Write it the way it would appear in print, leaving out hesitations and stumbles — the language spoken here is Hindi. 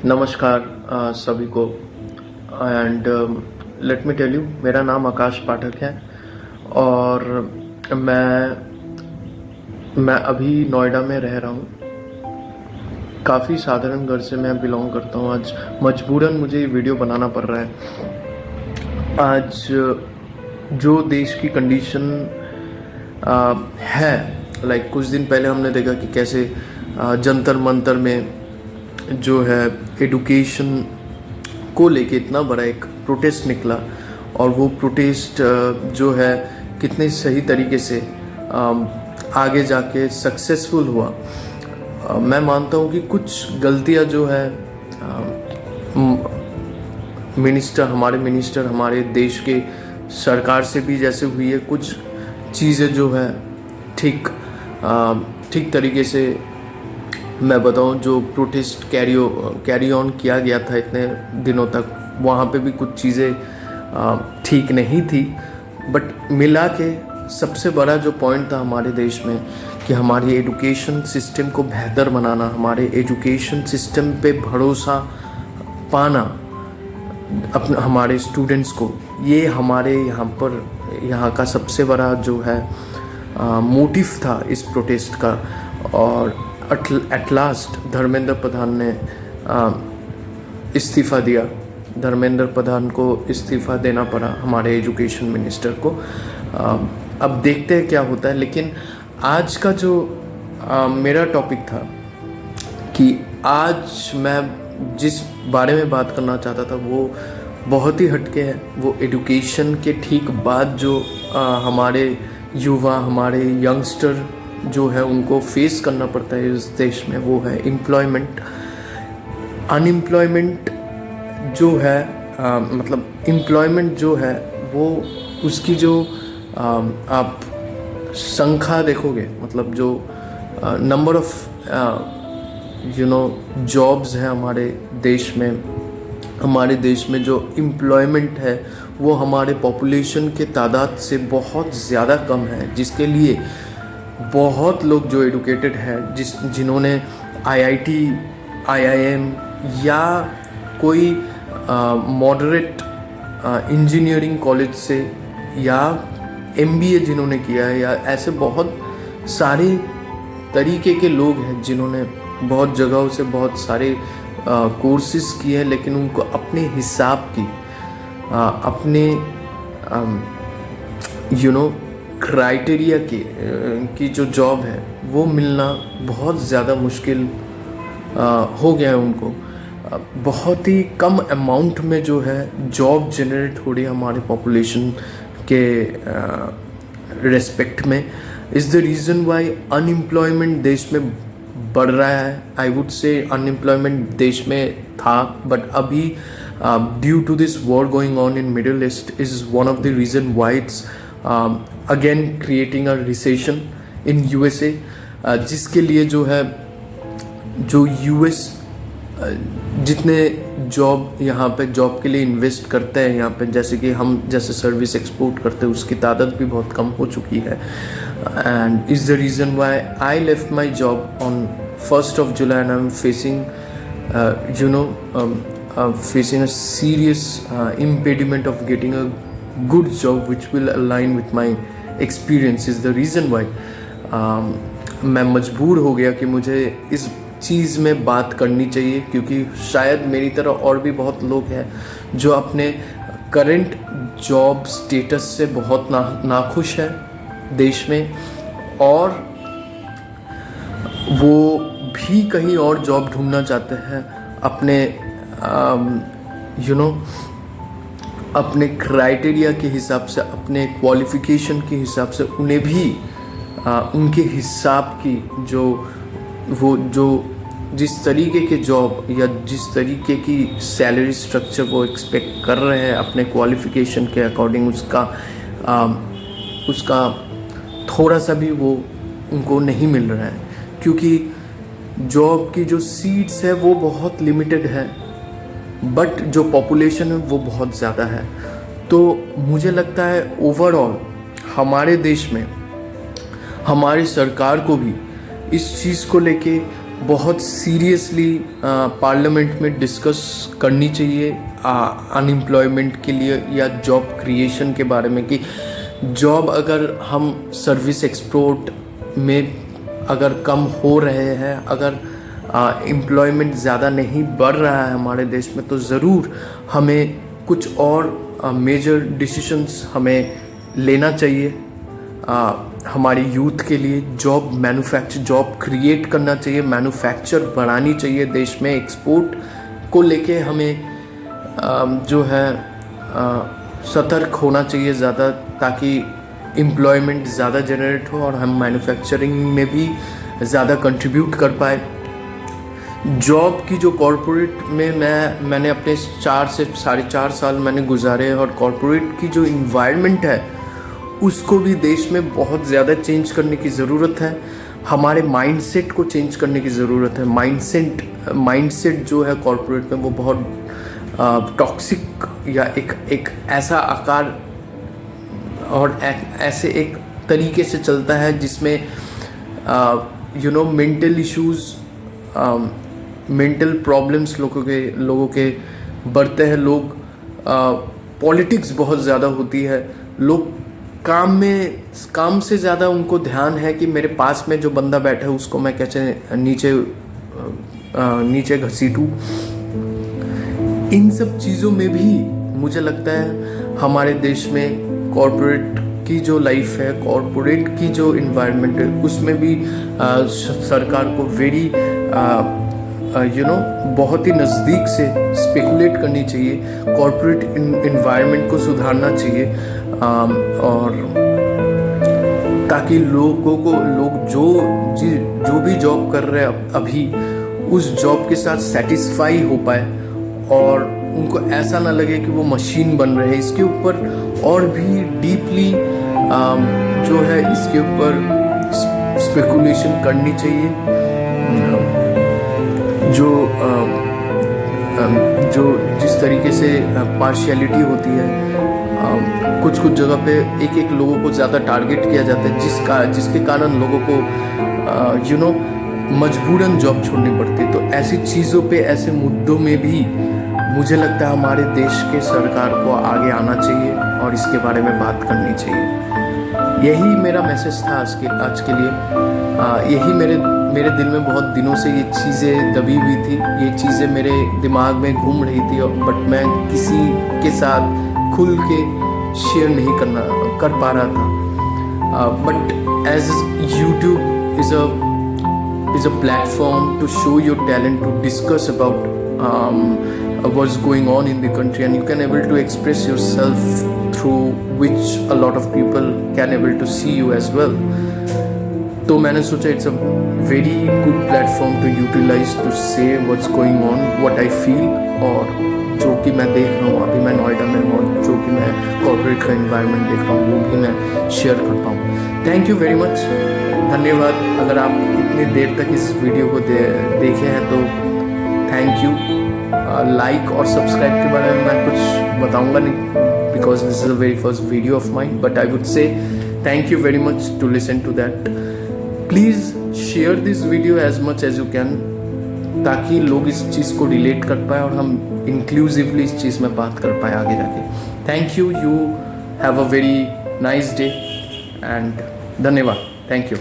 नमस्कार सभी को। And let me tell you, मेरा नाम आकाश पाठक है और मैं अभी नोएडा में रह रहा हूँ। काफ़ी साधारण घर से मैं बिलोंग करता हूँ। आज मजबूरन मुझे ये वीडियो बनाना पड़ रहा है। आज जो देश की कंडीशन है, लाइक कुछ दिन पहले हमने देखा कि कैसे जंतर मंतर में जो है एडुकेशन को लेके इतना बड़ा एक प्रोटेस्ट निकला और वो प्रोटेस्ट जो है कितने सही तरीके से आगे जाके सक्सेसफुल हुआ। मैं मानता हूँ कि कुछ गलतियाँ जो है हमारे मिनिस्टर हमारे देश के सरकार से भी जैसे हुई है, कुछ चीज़ें जो है ठीक तरीके से मैं बताऊं, जो प्रोटेस्ट कैरी ऑन किया गया था इतने दिनों तक, वहाँ पे भी कुछ चीज़ें ठीक नहीं थी। बट मिला के सबसे बड़ा जो पॉइंट था हमारे देश में कि हमारी एजुकेशन सिस्टम को बेहतर बनाना, हमारे एजुकेशन सिस्टम पे भरोसा पाना हमारे स्टूडेंट्स को, ये हमारे यहाँ का सबसे बड़ा जो है मोटिव था इस प्रोटेस्ट का। और एट लास्ट धर्मेंद्र प्रधान ने इस्तीफ़ा दिया। धर्मेंद्र प्रधान को इस्तीफ़ा देना पड़ा, हमारे एजुकेशन मिनिस्टर को। अब देखते हैं क्या होता है। लेकिन आज का जो मेरा टॉपिक था कि आज मैं जिस बारे में बात करना चाहता था वो बहुत ही हटके है। वो एजुकेशन के ठीक बाद जो हमारे युवा, हमारे यंगस्टर जो है उनको फेस करना पड़ता है इस देश में, वो है एम्प्लॉयमेंट। अनएम्प्लॉयमेंट जो है मतलब एम्प्लॉयमेंट जो है वो उसकी जो आप संख्या देखोगे, मतलब जो नंबर ऑफ जॉब्स हैं हमारे देश में जो एम्प्लॉयमेंट है वो हमारे पॉपुलेशन के तादाद से बहुत ज़्यादा कम है, जिसके लिए बहुत लोग जो एडुकेटेड हैं, जिन्होंने आईआईटी, आईआईएम या कोई मॉडरेट इंजीनियरिंग कॉलेज से या एमबीए जिन्होंने किया है, या ऐसे बहुत सारे तरीके के लोग हैं जिन्होंने बहुत जगहों से बहुत सारे कोर्सेज किए हैं, लेकिन उनको अपने हिसाब की अपने क्राइटेरिया की जो जॉब है वो मिलना बहुत ज़्यादा मुश्किल हो गया है उनको। बहुत ही कम अमाउंट में जो है जॉब जनरेट हो रही है हमारे पॉपुलेशन के रेस्पेक्ट में। Is the reason Y unemployment देश में बढ़ रहा है। आई वुड से अनएम्प्लॉयमेंट देश में था, बट अभी due to this war going on in Middle East is one of the reason why it's again creating a recession in USA, जिसके लिए जो है जो यूएस जितने जॉब यहाँ पे जॉब के लिए इन्वेस्ट करते हैं यहाँ पे, जैसे कि हम जैसे सर्विस एक्सपोर्ट करते हैं, उसकी तादाद भी बहुत कम हो चुकी है। And is the reason Y I left my job on 1st of July and I'm facing facing a serious impediment of getting a good job which will align with my experience. Is the reason why मैं मजबूर हो गया कि मुझे इस चीज़ में बात करनी चाहिए, क्योंकि शायद मेरी तरह और भी बहुत लोग हैं जो अपने करंट जॉब स्टेटस से बहुत नाखुश है देश में, और वो भी कहीं और जॉब ढूंढना चाहते हैं अपने अपने क्राइटेरिया के हिसाब से, अपने क्वालिफ़िकेशन के हिसाब से उन्हें भी उनके हिसाब की जो जिस तरीके के जॉब या जिस तरीके की सैलरी स्ट्रक्चर वो एक्सपेक्ट कर रहे हैं अपने क्वालिफ़िकेशन के अकॉर्डिंग, उसका थोड़ा सा भी वो उनको नहीं मिल रहा है, क्योंकि जॉब की जो सीट्स है वो बहुत लिमिटेड है, बट जो पॉपुलेशन है वो बहुत ज़्यादा है। तो मुझे लगता है ओवरऑल हमारे देश में हमारी सरकार को भी इस चीज़ को लेके बहुत सीरियसली पार्लियामेंट में डिस्कस करनी चाहिए अनएम्प्लॉयमेंट के लिए या जॉब क्रिएशन के बारे में, कि जॉब अगर हम सर्विस एक्सपोर्ट में अगर कम हो रहे हैं, अगर एम्प्लॉयमेंट ज़्यादा नहीं बढ़ रहा है हमारे देश में, तो ज़रूर हमें कुछ और मेजर डिसीशंस हमें लेना चाहिए हमारी यूथ के लिए। जॉब क्रिएट करना चाहिए, मैन्युफैक्चर बढ़ानी चाहिए देश में। एक्सपोर्ट को लेके हमें जो है सतर्क होना चाहिए ज़्यादा, ताकि एम्प्लॉयमेंट ज़्यादा जनरेट हो और हम मैन्युफैक्चरिंग में भी ज़्यादा कंट्रीब्यूट कर पाए। जॉब की जो कॉरपोरेट में मैंने अपने 4 से 4.5 साल मैंने गुजारे, और कॉरपोरेट की जो इन्वायरमेंट है उसको भी देश में बहुत ज़्यादा चेंज करने की ज़रूरत है। हमारे माइंडसेट को चेंज करने की ज़रूरत है। माइंडसेट जो है कॉरपोरेट में वो बहुत टॉक्सिक या एक ऐसा आकार और ऐसे एक तरीके से चलता है जिसमें मेंटल इश्यूज़, मेंटल प्रॉब्लम्स लोगों के बढ़ते हैं। लोग पॉलिटिक्स बहुत ज़्यादा होती है। लोग काम से ज़्यादा उनको ध्यान है कि मेरे पास में जो बंदा बैठा है उसको मैं कैसे नीचे घसीटूँ। इन सब चीज़ों में भी मुझे लगता है हमारे देश में कॉरपोरेट की जो लाइफ है, कॉरपोरेट की जो इन्वायरमेंट है, उसमें भी सरकार को वेरी बहुत ही नज़दीक से स्पेकुलेट करनी चाहिए। कॉरपोरेट इन्वायरमेंट को सुधारना चाहिए, और ताकि लोग जो भी जॉब कर रहे हैं अभी उस जॉब के साथ सेटिस्फाई हो पाए, और उनको ऐसा ना लगे कि वो मशीन बन रहे हैं। इसके ऊपर और भी डीपली जो है इसके ऊपर स्पेकुलेशन करनी चाहिए। जो जिस तरीके से पार्शियलिटी होती है, कुछ जगह पे एक लोगों को ज़्यादा टारगेट किया जाता है, जिसके कारण लोगों को मजबूरन जॉब छोड़नी पड़ती है। तो ऐसी चीज़ों पे, ऐसे मुद्दों में भी मुझे लगता है हमारे देश के सरकार को आगे आना चाहिए और इसके बारे में बात करनी चाहिए। यही मेरा मैसेज था आज के लिए। यही मेरे दिल में बहुत दिनों से ये चीज़ें दबी हुई थी, ये चीज़ें मेरे दिमाग में घूम रही थी, बट मैं किसी के साथ खुल के शेयर नहीं कर पा रहा था। But as YouTube is a platform to show your talent, to discuss about what's going on in the country, and you can able to express yourself through which a lot of people can able to see you as well. तो मैंने सोचा it's a very good platform to utilize to say what's going on, what I feel, और जो कि मैं देख रहा हूँ अभी। मैं नोएडा में हूँ, जो कि मैं कॉर्पोरेट का इन्वायरमेंट देख रहा हूँ वो भी मैं शेयर कर पाऊँ। थैंक यू वेरी मच, धन्यवाद। अगर आप इतनी देर तक इस वीडियो को देखे हैं तो थैंक यू। लाइक और सब्सक्राइब के बारे में मैं कुछ बताऊंगा नहीं, because this is the very first video of mine, but I would say thank you very much to listen to that. Please share this video as much as you can, ताकि लोग इस चीज़ को रिलेट कर पाए और हम इंक्लूसिवली इस चीज़ में बात कर पाए आगे जाके। Thank you. You have a very nice day and धन्यवाद। Thank you.